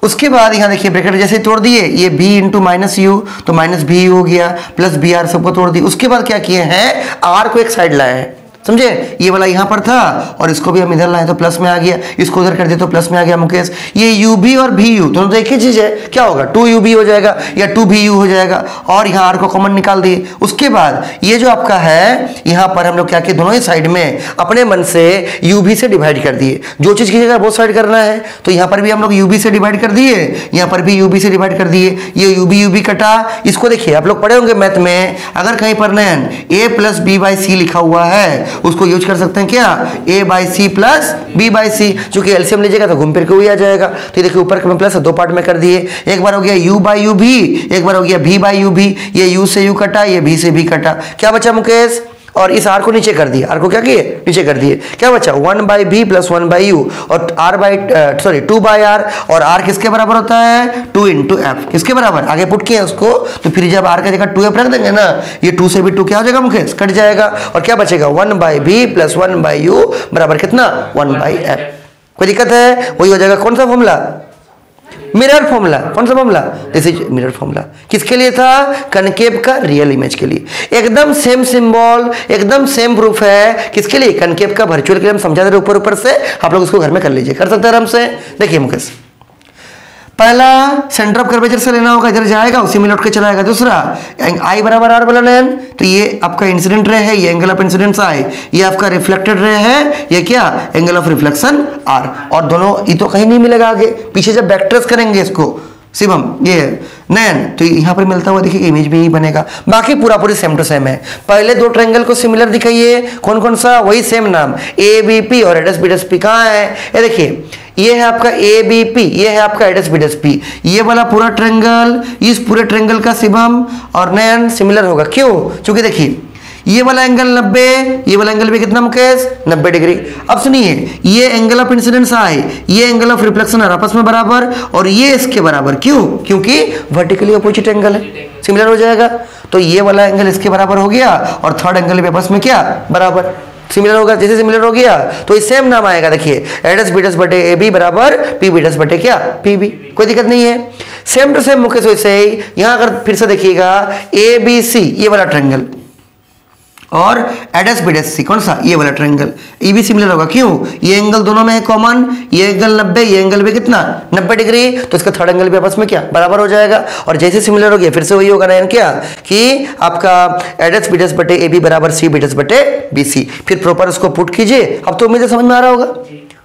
उसके बाद यहां देखिए ब्रैकेट जैसे ही तोड़ दिए, ये b इंटू माइनस यू, तो माइनस बी हो गया, प्लस बी आर सबको तोड़ दिए। उसके बाद क्या किए हैं आर को एक साइड लाए हैं, समझे, ये वाला यहां पर था और इसको भी हम इधर लाए तो प्लस में आ गया, इसको उधर कर दिए तो प्लस में आ गया मुकेश। ये यू बी और भी यू दोनों तो एक ही चीज है, क्या होगा 2u हो जाएगा या 2bu हो जाएगा, और यहाँ आर को कॉमन निकाल दिए। उसके बाद ये जो आपका है यहाँ पर हम लोग क्या किए दोनों ही साइड में अपने मन से ub से डिवाइड कर दिए, जो चीज की जगह बहुत साइड करना है, तो यहाँ पर भी हम लोग ub से डिवाइड कर दिए, यहाँ पर भी ub से डिवाइड कर दिए, ये ub कटा। इसको देखिए आप लोग पढ़े होंगे मैथ में, अगर कहीं पर नैन a प्लस बी बाई सी लिखा हुआ है उसको यूज कर सकते हैं क्या a by C plus b by C, चूंकि एलसीएम लीजिएगा तो घूम फिर के वही आ जाएगा। तो देखिए ऊपर में प्लस दो पार्ट में कर दिए, एक बार हो गया u बाई यू भी, एक बार हो गया v बाई यू भी, ये u से u कटा, ये v से v कटा, क्या बचा मुकेश, और इस r को नीचे कर दिया, r को क्या किए नीचे कर दिए, क्या बचा 1 by v plus 1 by you, और r by sorry 2 by r, और r किसके बराबर होता है 2 इंटू एफ, किसके बराबर आगे पुट किया उसको, तो फिर जब r का जगह 2f रख देंगे ना, ये 2 से भी 2 क्या हो जाएगा मुकेश कट जाएगा, और क्या बचेगा 1 by v plus 1 by you बराबर कितना 1 बाई एफ। कोई दिक्कत है, वही हो जाएगा कौन सा फॉर्मूला मिरर फॉर्मूला, कौन सा formula this is mirror formula, किसके लिए था कनकेव का रियल इमेज के लिए, एकदम सेम सिंबल एकदम सेम प्रूफ है, किसके लिए कनकेव का वर्चुअल के लिए हम समझा दे रहे ऊपर ऊपर से, आप लोग उसको घर में कर लीजिए, कर सकते हैं आराम से। देखिए मुकेश पहला सेंटर ऑफ कर्वेचर से लेना होगा, इधर जाएगा उसी में लौट के चलाएगा। दूसरा आई बराबर आर बोला नैन, तो ये आपका इंसिडेंट रे है, ये एंगल ऑफ इंसिडेंस आई, ये आपका रिफ्लेक्टेड रे है, ये क्या एंगल ऑफ रिफ्लेक्शन आर, और दोनों ये तो कहीं नहीं मिलेगा आगे पीछे जब बैक ट्रेस करेंगे इसको शिवम ये नैन, तो यहाँ पर मिलता हुआ देखिए इमेज भी यही बनेगा, बाकी पूरा पूरी सेम टू सेम है। पहले दो ट्रायंगल को सिमिलर दिखाइए, कौन कौन सा, वही सेम नाम ए बी पी और एडस बीडस पी कहाँ है, ये देखिए ये है आपका ए बी पी, ये है आपका एडस बीडस पी, ये वाला पूरा ट्रायंगल इस पूरे ट्रायंगल का शिवम और नैन सिमिलर होगा, क्यों, क्योंकि देखिए ये वाला एंगल 90, ये वाला एंगल भी कितना मुकेश 90 डिग्री। अब सुनिए ये एंगल ऑफ इंसिडेंस आए, ये एंगल ऑफ रिफ्लेक्शन है आपस में बराबर, और ये इसके बराबर, क्यों, क्योंकि वर्टिकली अपोजिट एंगल है, सिमिलर हो जाएगा। तो ये वाला एंगल इसके बराबर हो गया, और थर्ड एंगल भी आपस में क्या बराबर सिमिलर होगा, जैसे सिमिलर हो गया तो ये सेम नाम आएगा, देखिए एडस बीडस बटे ए बी बराबर पी बीडस बटे क्या पी बी, कोई दिक्कत नहीं है, सेम टू सेम मुकेश। वैसे ही यहाँ अगर फिर से देखिएगा ए बी सी ये वाला ट्रायंगल और एडस बीडस सी कौन सा ये वाला ट्रायंगल, ये भी सिमिलर होगा, क्यों, ये एंगल दोनों में है कॉमन, ये एंगल 90, ये एंगल भी कितना 90 डिग्री, तो इसका थर्ड एंगल भी आपस में क्या बराबर हो जाएगा, और जैसे सिमिलर हो गया फिर से वही होगा ना क्या कि आपका एडस बीडस बटे ए बी बराबर सी बीडस बटे बी सी, फिर प्रॉपर उसको पुट कीजिए। अब तो उम्मीद है समझ में आ रहा होगा,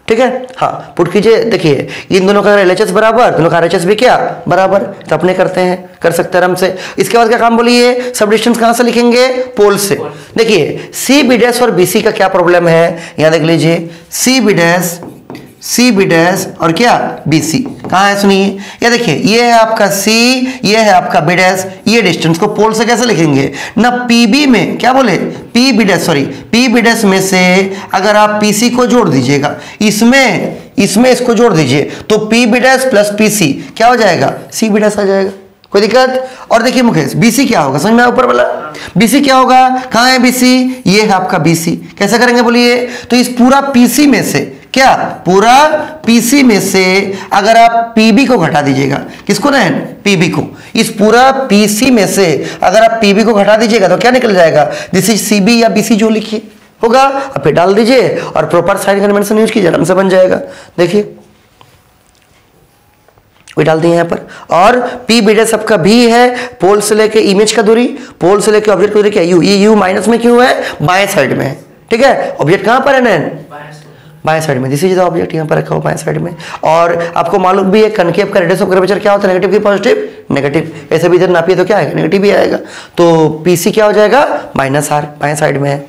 ठीक है, हाँ पुट कीजिए। देखिए इन दोनों का LHS बराबर, दोनों का RHS भी क्या बराबर, तो अपने करते हैं, कर सकते हैं आराम से। इसके बाद क्या काम बोलिए, सब डिस्टेंस कहाँ से लिखेंगे, पोल से। देखिए सी बी डैश और बी सी का क्या प्रॉब्लम है, यहाँ देख लीजिए C B dash C B dash और क्या बी सी। कहाँ है सुनिए, ये देखिए ये है आपका सी, ये है आपका बी डैश, ये डिस्टेंस को पोल से कैसे लिखेंगे ना, पी बी में क्या बोले, P B dash sorry P B dash में से अगर आप पी सी को जोड़ दीजिएगा, इसमें इसको जोड़ दीजिए तो P B dash plus P C क्या हो जाएगा, सी बी डैश आ जाएगा। कोई दिक्कत। और देखिए मुकेश बीसी क्या होगा, समझ में आया ऊपर वाला, बीसी क्या होगा, कहाँ है बीसी, ये है आपका बीसी। कैसे करेंगे बोलिए, तो इस पूरा पीसी में से क्या, पूरा पीसी में से अगर आप पीबी को घटा दीजिएगा, किसको ना, पीबी को, इस पूरा पीसी में से अगर आप पीबी को घटा दीजिएगा तो क्या निकल जाएगा, दिस इज सीबी या बीसी जो लिखिए होगा, अब फिर डाल दीजिए और प्रॉपर साइन कन्वेंशन यूज कीजिए, आराम से बन जाएगा। देखिए वही डाल दिए यहाँ पर, और पी बी डैश सबका भी है, पोल से लेके इमेज का दूरी, पोल से लेके ऑब्जेक्ट की दूरी क्या यू, ये यू माइनस में क्यों है, बाएं साइड में है, ठीक है। ऑब्जेक्ट कहाँ पर है नैन, बाएं साइड में, दिस इज द ऑब्जेक्ट यहाँ पर रखा हुआ बाएं साइड में। और आपको मालूम भी है कनकेव का रेडियस ऑफ कर्वेचर क्या होता है, नेगेटिव की पॉजिटिव, नेगेटिव, ऐसे भी इधर नापिए तो क्या आएगा, नेगेटिव भी आएगा, तो पीसी क्या हो जाएगा, माइनस आर, बाएं साइड में है,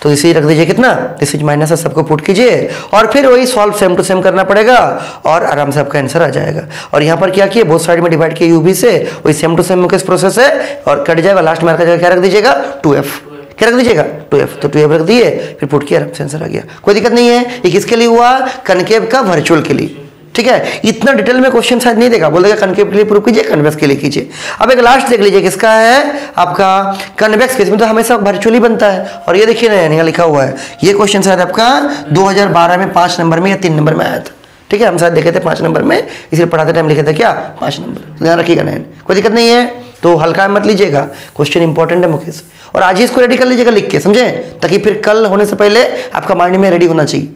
तो इसे रख दीजिए कितना, दिस इज माइनस है, सबको पुट कीजिए और फिर वही सॉल्व सेम टू सेम करना पड़ेगा और आराम से आपका आंसर आ जाएगा। और यहाँ पर क्या किए, बोथ साइड में डिवाइड किए यूबी से, वही same to same Mukesh process है और कट जाएगा, लास्ट में का क्या रख दीजिएगा 2f, क्या रख दीजिएगा 2f, तो 2f रख दिए, फिर पुट किया, आराम से आंसर आ गया। कोई दिक्कत नहीं है। ये किसके लिए हुआ, कनकेव का वर्चुअल के लिए, ठीक है। इतना डिटेल में क्वेश्चन शायद नहीं देगा, बोलेगा कनकेव के लिए प्रूव कीजिए, कन्वेक्स के लिए कीजिए। अब एक लास्ट देख लीजिए किसका है, आपका कन्वेक्स केस में तो हमेशा वर्चुअली बनता है, और ये देखिए ना यहाँ लिखा हुआ है, ये क्वेश्चन शायद आपका 2012 में 5 नंबर में या 3 नंबर में आया था, ठीक है। हम शायद देखे थे 5 नंबर में, इसलिए पढ़ाते टाइम लिखे थे क्या 5 नंबर, ध्यान रखिएगा ना, कोई दिक्कत नहीं है, तो हल्का मत लीजिएगा, क्वेश्चन इंपॉर्टेंट है मुकेश, और आज ही इसको रेडी कर लीजिएगा लिख के, समझे, ताकि फिर कल होने से पहले आपका माइंड में रेडी होना चाहिए।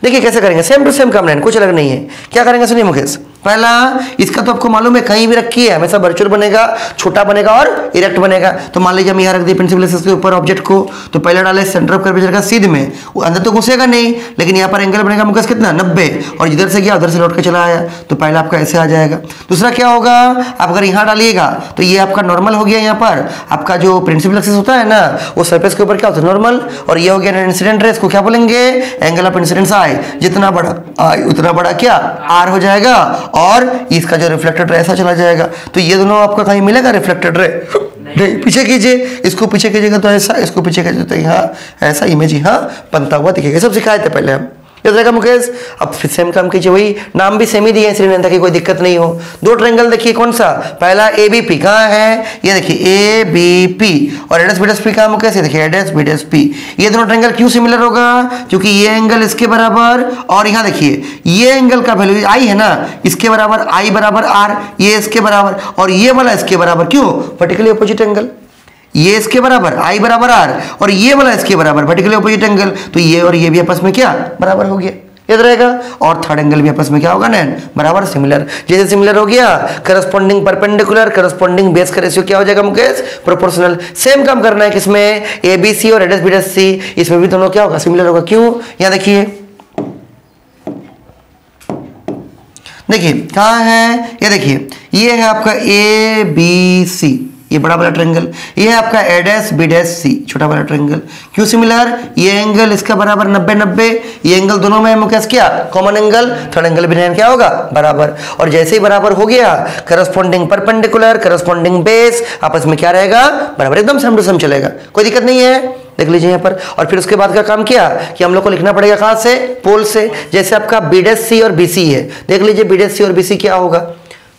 देखिए कैसे करेंगे, सेम टू सेम काम लाइन, कुछ अलग नहीं है। क्या करेंगे सुनिए मुकेश, पहला इसका तो आपको मालूम है कहीं भी रखिए हमेशा वर्चुअल बनेगा, छोटा बनेगा और इरेक्ट बनेगा। तो मान लीजिए हम यहाँ रख दिए प्रिंसिपल एक्सिस के ऊपर ऑब्जेक्ट को, तो पहले डाले सेंटर ऑफ कर्वेचर का सीध में, वो अंदर तो घुसेगा नहीं, लेकिन यहाँ पर एंगल बनेगा मुकेश कितना 90, और जिधर से गया उधर से लौट के चला आया, तो पहला आपका ऐसे आ जाएगा। दूसरा क्या होगा, आप अगर यहाँ डालिएगा तो ये आपका नॉर्मल हो गया, यहाँ पर आपका जो प्रिंसिपल एक्सिस होता है ना वो सरफेस के ऊपर क्या होता है नॉर्मल, और ये हो गया इंसिडेंट रे, इसको क्या बोलेंगे एंगल ऑफ इंसिडेंस आई, जितना बड़ा आई उतना बड़ा क्या आर हो जाएगा, और इसका जो रिफ्लेक्टेड रे ऐसा चला जाएगा। तो ये दोनों आपका कहीं मिलेगा रिफ्लेक्टेड रे, नहीं, पीछे कीजिए, इसको पीछे कीजिएगा तो ऐसा, इसको पीछे कीजिए तो यहाँ ऐसा इमेज यहाँ बनता हुआ दिखेगा। सब सिखाए थे पहले हम, याद रहेगा मुकेश। अब फिर सेम काम कीजिए, वही नाम भी सेम ही दिए इसलिए ताकि कोई दिक्कत नहीं हो। दो ट्रायंगल देखिए कौन सा, पहला ए बी पी कहाँ है, ये देखिए ए बी पी, और एडस बीडस पी कहाँ मुकेश, देखिए एडस बीडस पी। ये दोनों ट्रायंगल क्यों सिमिलर होगा, क्योंकि ये एंगल इसके बराबर, और यहाँ देखिए ये एंगल का वैल्यू आई है ना, इसके बराबर आई बराबर आर, ये इसके बराबर और ये वाला इसके बराबर, क्यों वर्टिकली अपोजिट एंगल, ये इसके बराबर आई बराबर आर और ये वाला इसके बराबर वर्टिकली अपोजिट एंगल, तो ये और ये भी आपस में क्या बराबर हो गया, याद रहेगा। और थर्ड एंगल भी आपस में क्या होगा ना बराबर सिमिलर, जैसे सिमिलर हो गया करस्पॉन्डिंग परपेंडिकुलर करस्पॉन्डिंग बेस का रेशियो क्या हो जाएगा मुकेश प्रोपोर्शनल। सेम काम करना है किसमें, ए बी सी और एडस बीडस सी, इसमें भी दोनों क्या होगा सिमिलर होगा। क्यों, यहाँ देखिए, देखिए कहाँ है, ये देखिए ये है आपका ए बी सी, ये बड़ा वाला ट्रायंगल, ये है आपका एडस बीडस सी छोटा वाला ट्रायंगल। क्यों सिमिलर, ये एंगल इसका बराबर 90-90, ये एंगल दोनों में मुकेश क्या कॉमन एंगल, थर्ड एंगल भी क्या होगा बराबर। और जैसे ही बराबर हो गया करस्पॉन्डिंग परपेंडिकुलर करस्पॉन्डिंग बेस आपस में क्या रहेगा बराबर, एकदम सेम टू सेम चलेगा, कोई दिक्कत नहीं है। देख लीजिए यहाँ पर। और फिर उसके बाद का काम किया कि हम लोग को लिखना पड़ेगा कहाँ से, पोल से। जैसे आपका बीडस सी और बीसी है, देख लीजिए बीडस सी और बीसी क्या होगा।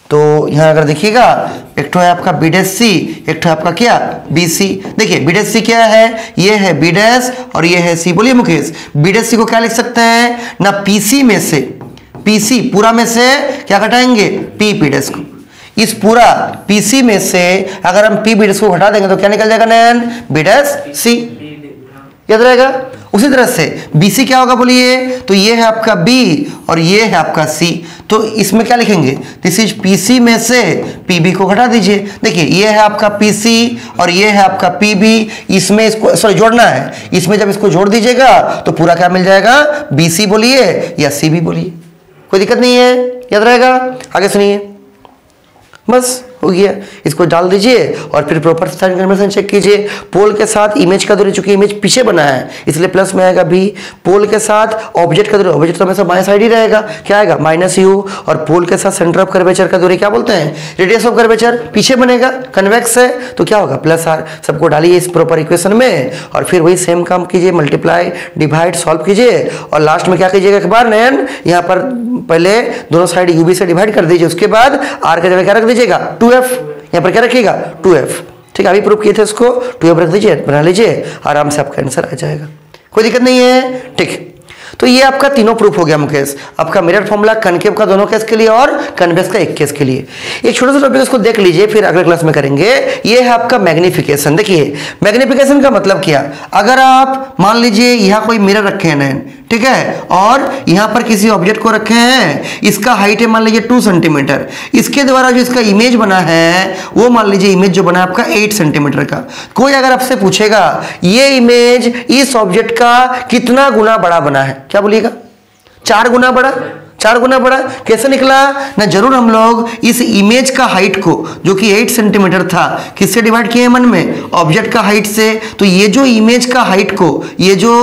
तो यहाँ अगर देखिएगा एक तो है आपका बीडस सी, एक तो आपका क्या बीसी। देखिए बीडस सी क्या है, ये है बीडस और ये है सी। बोलिए मुकेश, बीडस सी को क्या लिख सकते हैं ना, पीसी में से, पीसी पूरा में से क्या घटाएंगे पी बीडस को। इस पूरा पीसी में से अगर हम पी बीडस को घटा देंगे तो क्या निकल जाएगा नैन बीडस सी, याद रहेगा। उसी तरह से बीसी क्या होगा बोलिए, तो ये है आपका बी और ये है आपका सी। तो इसमें क्या लिखेंगे, दिस इज पीसी में से पीबी को घटा दीजिए। देखिए ये है आपका पीसी और ये है आपका पीबी, इसमें इसको सॉरी जोड़ना है, इसमें जब इसको जोड़ दीजिएगा तो पूरा क्या मिल जाएगा बीसी बोलिए या सीबी बोलिए, कोई दिक्कत नहीं है, याद रहेगा। आगे सुनिए, बस हो गया, इसको डाल दीजिए और फिर प्रॉपर साइन कन्वेंशन चेक कीजिए। पोल के साथ इमेज का दूरी, चूंकि इमेज पीछे बना है इसलिए प्लस में आएगा बी। पोल के साथ ऑब्जेक्ट का दूरी, ऑब्जेक्ट तो हमेशा बाएं साइड ही रहेगा, क्या आएगा माइनस यू। और पोल के साथ सेंटर ऑफ कर्वेचर का दूरी क्या बोलते हैं, रेडियस ऑफ कर्वेचर, पीछे बनेगा कन्वेक्स है तो क्या होगा प्लस आर। सबको डालिए इस प्रॉपर इक्वेशन में और फिर वही सेम काम कीजिए, मल्टीप्लाई डिवाइड सॉल्व कीजिए और लास्ट में क्या कीजिएगा एक बार नयन, यहाँ पर पहले दोनों साइड यूबी से डिवाइड कर दीजिए, उसके बाद आर का जगह क्या रख दीजिएगा 2f, यहाँ पर क्या रखिएगा 2f। ठीक है, अभी प्रूफ किए थे इसको, 2f रख दीजिए, बना लीजिए, आराम से आपका आंसर आ जाएगा, कोई दिक्कत नहीं है। ठीक, तो ये आपका तीनों प्रूफ हो गया मुकेश, आपका मिरर फॉर्मूला कनकेव का दोनों केस के लिए और कन्वेक्स का एक केस के लिए। एक छोटा सा टॉपिक इसको देख लीजिए, फिर अगले क्लास में करेंगे। ये है आपका मैग्निफिकेशन। देखिए मैग्निफिकेशन का मतलब क्या, अगर आप मान लीजिए यहाँ कोई मिरर रखे हैं नैन, ठीक है, और यहाँ पर किसी ऑब्जेक्ट को रखे हैं, इसका हाइट है मान लीजिए 2 सेंटीमीटर, इसके द्वारा जो इसका इमेज बना है वो मान लीजिए इमेज जो बना है आपका 8 सेंटीमीटर का। कोई अगर आपसे पूछेगा ये इमेज इस ऑब्जेक्ट का कितना गुना बड़ा बना है, क्या बोलिएगा 4 गुना बड़ा, 4 गुना बड़ा। कैसे निकला ना, जरूर हम लोग इस इमेज का हाइट को जो कि 8 सेंटीमीटर था किससे डिवाइड किए मन में, ऑब्जेक्ट का हाइट से। तो ये जो इमेज का हाइट को, ये जो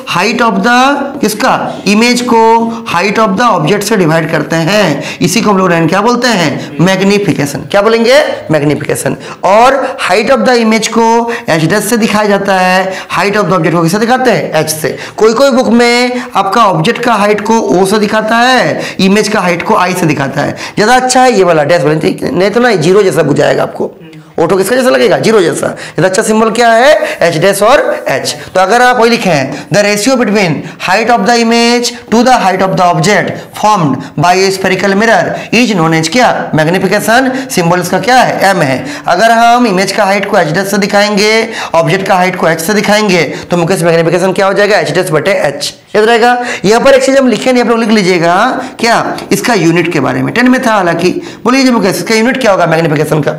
हाइट ऑफ द किसका इमेज को हाइट ऑफ द ऑब्जेक्ट से डिवाइड करते हैं, इसी को हम लोग क्या बोलते हैं मैग्निफिकेशन। क्या बोलेंगे मैग्निफिकेशन। और हाइट ऑफ द इमेज को h' से दिखाया जाता है, हाइट ऑफ द ऑब्जेक्ट को किससे दिखाते हैं h से। कोई कोई बुक में आपका ऑब्जेक्ट का हाइट को o से दिखाता है, इमेज का हाइट को आई से दिखाता है। ज्यादा अच्छा है ये वाला डैश वाला, नहीं तो ना जीरो जैसा बुझाएगा आपको, ऑटो किसका जैसा लगेगा जीरो जैसा। ज्यादा अच्छा सिंबल क्या है एच डैश और एच। तो अगर आप वही लिखे हैं the ratio between height of the image to the height of the object formed by a spherical mirror is known as क्या मैग्निफिकेशन। सिंबल इसका क्या है एम है। अगर हम इमेज का हाइट को एच डैश से दिखाएंगे, ऑब्जेक्ट का हाइट को एच से दिखाएंगे, तो मुकेश मैग्निफिकेशन क्या हो जाएगा एच डैश बटे एच। याद रहेगा। यहाँ पर एक चीज हम लिखे नहीं, आप लोग लिख लीजिएगा क्या इसका यूनिट के बारे में, 10 में था हालांकि। बोलिए मुकेश इसका यूनिट क्या होगा मैग्निफिकेशन का।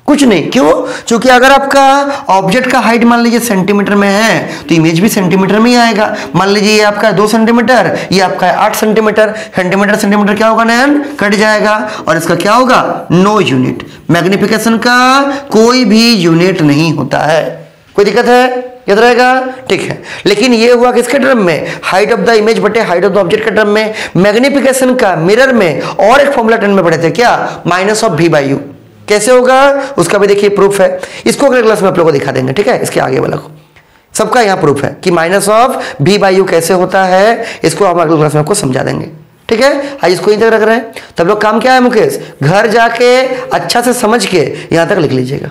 कुछ नहीं, क्यों, क्योंकि अगर आपका ऑब्जेक्ट का हाइट मान लीजिए सेंटीमीटर में है तो इमेज भी सेंटीमीटर में ही आएगा। मान लीजिए ये आपका 2 सेंटीमीटर, ये आपका 8 सेंटीमीटर, सेंटीमीटर क्या होगा नयन कट जाएगा और इसका क्या होगा नो यूनिट। मैग्निफिकेशन का कोई भी यूनिट नहीं होता है। कोई दिक्कत है, याद रहेगा, ठीक है। लेकिन ये हुआ किसके टर्म में, हाइट ऑफ द इमेज बटे हाइट ऑफ द ऑब्जेक्ट के टर्म में। मैग्निफिकेशन का मिरर में और एक फॉर्मूला 10 में पढ़े थे क्या, minus of v by you. कैसे होगा उसका भी देखिए प्रूफ है, इसको अगले क्लास में आप लोगों को दिखा देंगे, ठीक है। इसके आगे वाला को सबका यहाँ प्रूफ है कि minus of v by you कैसे होता है, इसको हम अगले क्लास में आपको समझा देंगे, ठीक है। आज इसको यहीं तक रख रहे हैं। तब लोग काम क्या है मुकेश, घर जाके अच्छा से समझ के यहाँ तक लिख लीजिएगा।